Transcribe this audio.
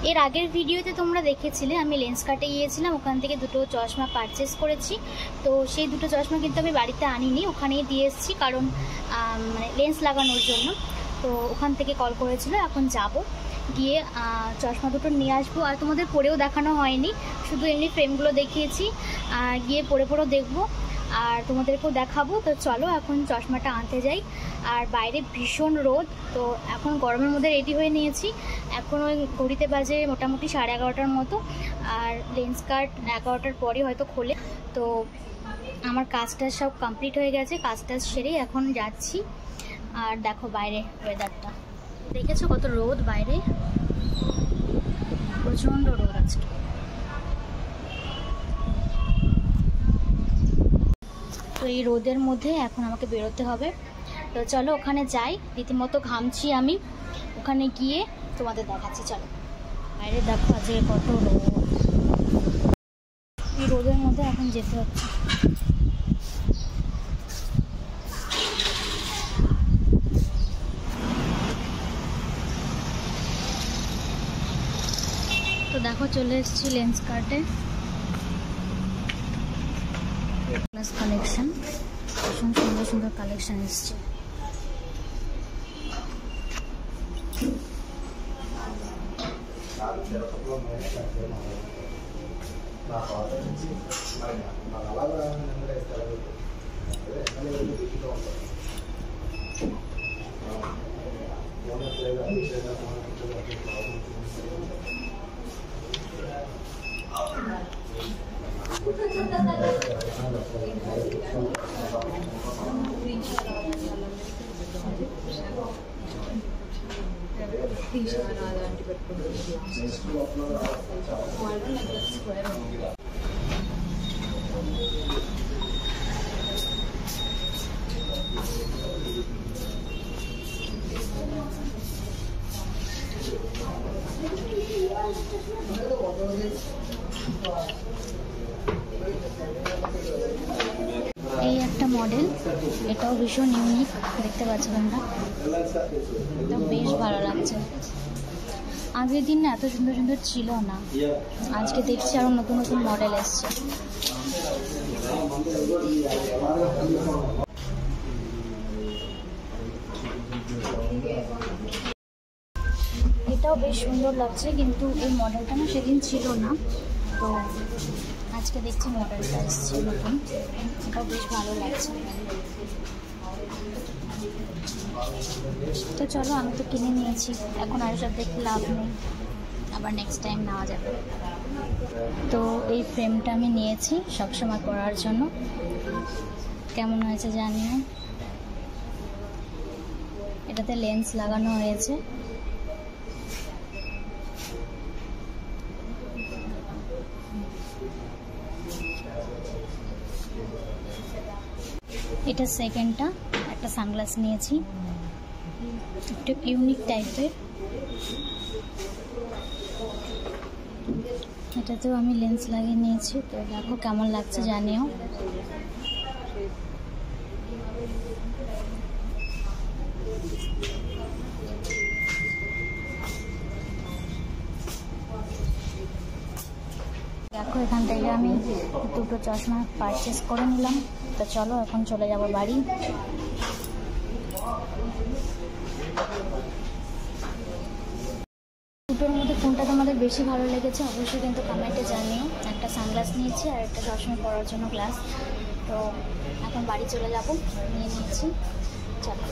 এর আগের ভিডিওতে তোমরা দেখেছিলে আমি লেন্স কাটে গিয়েছিলাম, ওখান থেকে দুটো চশমা পারচেস করেছি। তো সেই দুটো চশমা কিন্তু আমি বাড়িতে আনিনি, ওখানেই দিয়ে এসেছি, কারণ মানে লেন্স লাগানোর জন্য। তো ওখান থেকে কল করেছিল, এখন যাব, গিয়ে চশমা দুটো নিয়ে আসবো। আর তোমাদের পরেও দেখানো হয়নি, শুধু এমনি ফ্রেমগুলো দেখিয়েছি, গিয়ে পরেও দেখবো আর তোমাদেরকেও দেখাবো। তো চলো এখন চশমাটা আনতে যাই। আর বাইরে ভীষণ রোদ, তো এখন গরমের মধ্যে রেডি হয়ে নিয়েছি। এখন ওই ঘড়িতে বাজে মোটামুটি 11:30টার মতো, আর লেন্স কাট 11টার পরে হয়তো খোলে। তো আমার কাজটা সব কমপ্লিট হয়ে গেছে, কাজটা সেরেই এখন যাচ্ছি। আর দেখো বাইরে ওয়েদারটা দেখেছো, কত রোদ বাইরে, প্রচণ্ড রোদ আজকে। তো এই রোদের মধ্যে এখন আমাকে বেরোতে হবে। তো চলো ওখানে যাই, রীতিমতো ঘামছি আমি, ওখানে গিয়ে তোমাদের দেখাচ্ছি। চলো বাইরে দেখো আজকে কত রোদ, এই রোদের মধ্যে এখন যেতে হচ্ছে। তো দেখো চলে এসেছি লেন্স কার্টে, প্লাস কালেকশন, ভীষণ সুন্দর সুন্দর কালেকশন এসছে। এই একটা মডেল, এটাও ভীষণ ইউনিক, দেখতে পাচ্ছ তোমরা, একদম বেশ ভালো লাগছে। আগের দিন না এত সুন্দর সুন্দর ছিল না, আজকে দেখছি আরো নতুন নতুন মডেল এসছে। এটাও বেশ সুন্দর লাগছে, কিন্তু এই মডেলটা না সেদিন ছিল না, তো আজকে দেখছি মডেলটা এসছে নতুন, এটাও বেশ ভালো লাগছে। তো চলো, আমি তো কিনে নিয়েছি, এখন আর সব দেখতে লাভ নেই, আবার নেক্সট টাইম নেওয়া যাবে। তো এই ফ্রেমটা আমি নিয়েছি সবসময় পরার জন্য, কেমন হয়েছে জানিও। এটাতে লেন্স লাগানো হয়েছে, এটা সেকেন্ডটা, একটা সানগ্লাস নিয়েছি, একটু ইউনিক টাইপের, এটাতেও আমি লেন্স লাগিয়ে নিয়েছি। তো দেখো কেমন লাগছে জানিও। দেখো এখান থেকে আমি দুটো চশমা পারচেস করে নিলাম। তো চলো এখন চলে যাব বাড়ি। দুটোর মধ্যে কোনটা তোমাদের বেশি ভালো লেগেছে অবশ্যই কিন্তু কমেন্টে জানিও। একটা সানগ্লাস নিয়েছি আর একটা চশমা পরার জন্য গ্লাস। তো এখন বাড়ি চলে যাব, নিয়ে নিয়েছি, চলো।